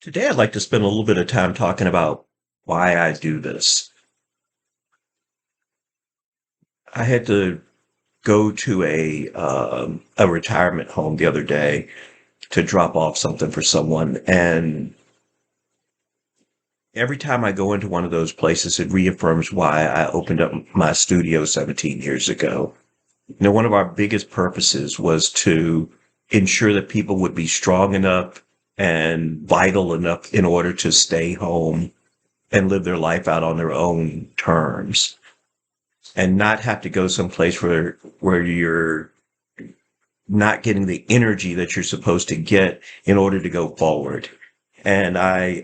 Today, I'd like to spend a little bit of time talking about why I do this. I had to go to a retirement home the other day to drop off something for someone, and every time I go into one of those places, it reaffirms why I opened up my studio 17 years ago. One of our biggest purposes was to ensure that people would be strong enough and vital enough in order to stay home and live their life out on their own terms and not have to go someplace where you're not getting the energy that you're supposed to get in order to go forward. And I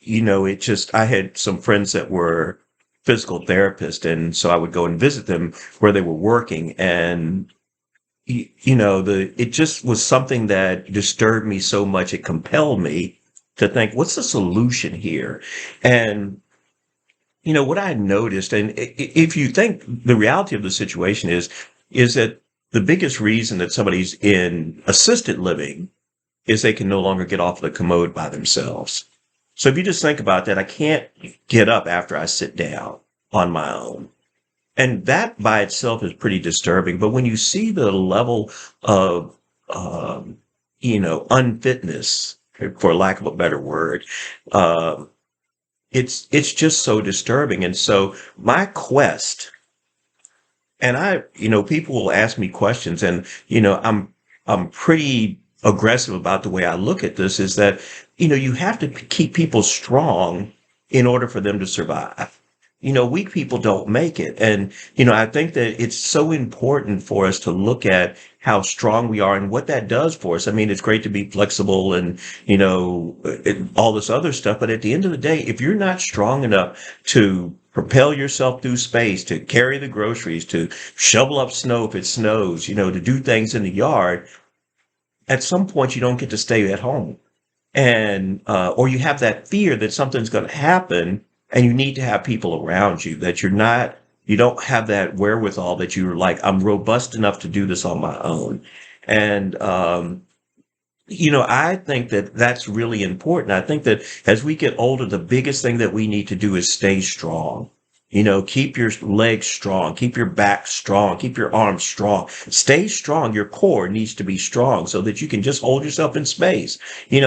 had some friends that were physical therapists, and so I would go and visit them where they were working, and it just was something that disturbed me so much. It compelled me to think, what's the solution here? And what I noticed, and if you think the reality of the situation is that the biggest reason that somebody's in assisted living is they can no longer get off the commode by themselves. So if you just think about that, I can't get up after I sit down on my own. And that by itself is pretty disturbing. But when you see the level of, unfitness, for lack of a better word, um, it's just so disturbing. And so my quest, and people will ask me questions, and I'm pretty aggressive about the way I look at this, is that you have to keep people strong in order for them to survive. Weak people don't make it. And, I think that it's so important for us to look at how strong we are and what that does for us. I mean, it's great to be flexible and, all this other stuff. But at the end of the day, if you're not strong enough to propel yourself through space, to carry the groceries, to shovel up snow if it snows, to do things in the yard, at some point you don't get to stay at home. And, or you have that fear that something's going to happen, and you need to have people around you that you don't have that wherewithal that you're like, I'm robust enough to do this on my own. And, I think that that's really important. I think that as we get older, the biggest thing that we need to do is stay strong. Keep your legs strong, keep your back strong, keep your arms strong. Stay strong. Your core needs to be strong so that you can just hold yourself in space.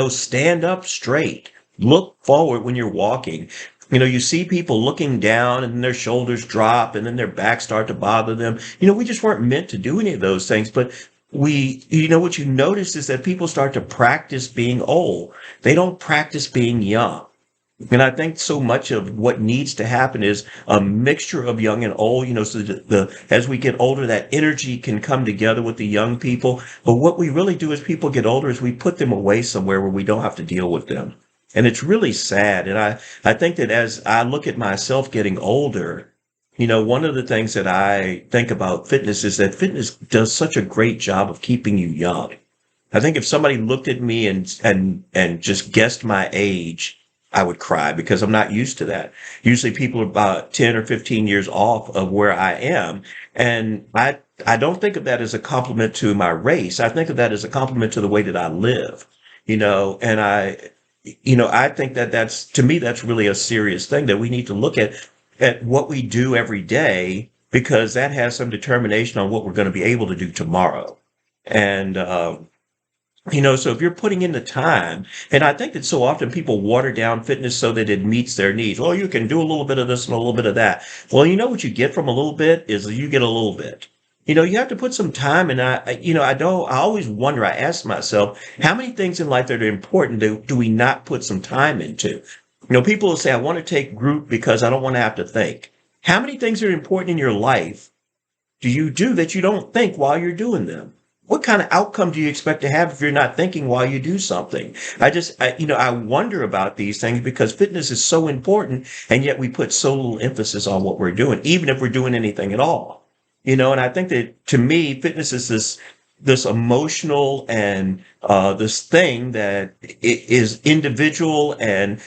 Stand up straight. Look forward when you're walking. You see people looking down and then their shoulders drop and then their back start to bother them. We just weren't meant to do any of those things, but what you notice is that people start to practice being old. They don't practice being young. And I think so much of what needs to happen is a mixture of young and old, so that as we get older, that energy can come together with the young people. But what we really do as people get older is we put them away somewhere where we don't have to deal with them. And it's really sad. And I think that as I look at myself getting older, one of the things that I think about fitness is that fitness does such a great job of keeping you young. I think if somebody looked at me and just guessed my age, I would cry because I'm not used to that. Usually people are about 10 or 15 years off of where I am. And I don't think of that as a compliment to my race. I think of that as a compliment to the way that I live, and I think that to me, that's really a serious thing that we need to look at what we do every day, because that has some determination on what we're going to be able to do tomorrow. And, so if you're putting in the time, and I think that so often people water down fitness so that it meets their needs. Well, you can do a little bit of this and a little bit of that. Well, what you get from a little bit is you get a little bit. You have to put some time, and I always wonder, I ask myself, how many things in life that are important do we not put some time into? People will say, I want to take group because I don't want to have to think. How many things are important in your life do you do that you don't think while you're doing them? What kind of outcome do you expect to have if you're not thinking while you do something? I wonder about these things because fitness is so important, and yet we put so little emphasis on what we're doing, even if we're doing anything at all. And I think that to me, fitness is this emotional and this thing that is individual and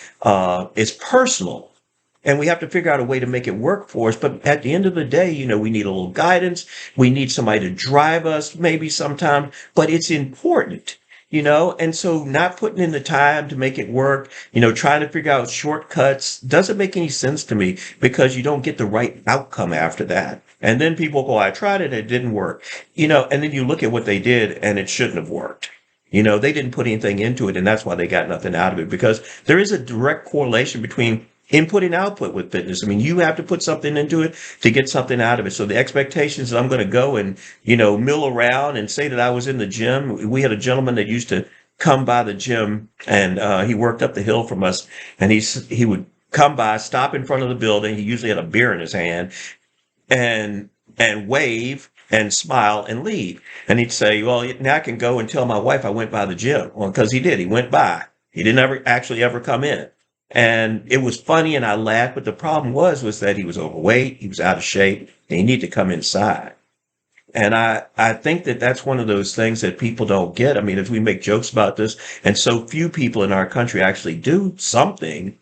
is personal. And we have to figure out a way to make it work for us. But at the end of the day, we need a little guidance. We need somebody to drive us maybe sometime, but it's important. And so not putting in the time to make it work, trying to figure out shortcuts doesn't make any sense to me because you don't get the right outcome after that. And then people go, I tried it, it didn't work, and then you look at what they did and it shouldn't have worked. They didn't put anything into it and that's why they got nothing out of it because there is a direct correlation between input and output with fitness. I mean, you have to put something into it to get something out of it. So the expectations that I'm going to go and, mill around and say that I was in the gym. We had a gentleman that used to come by the gym and he worked up the hill from us and he would come by, stop in front of the building. He usually had a beer in his hand and wave and smile and leave. And he'd say, well, now I can go and tell my wife I went by the gym. Well, because he did. He went by. He didn't ever come in. And it was funny and I laughed, but the problem was that he was overweight, he was out of shape, and he needed to come inside. And I think that that's one of those things that people don't get. I mean, if we make jokes about this, and so few people in our country actually do something,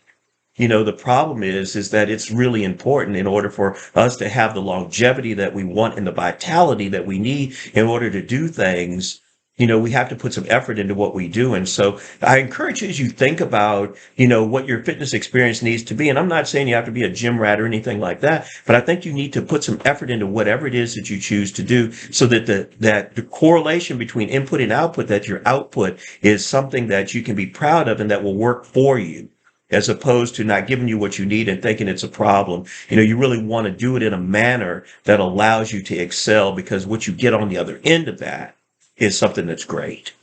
the problem is that it's really important in order for us to have the longevity that we want and the vitality that we need in order to do things. We have to put some effort into what we do. And so I encourage you as you think about, what your fitness experience needs to be. And I'm not saying you have to be a gym rat or anything like that, but I think you need to put some effort into whatever it is that you choose to do so that the correlation between input and output, that your output is something that you can be proud of and that will work for you, as opposed to not giving you what you need and thinking it's a problem. You really want to do it in a manner that allows you to excel because what you get on the other end of that is something that's great.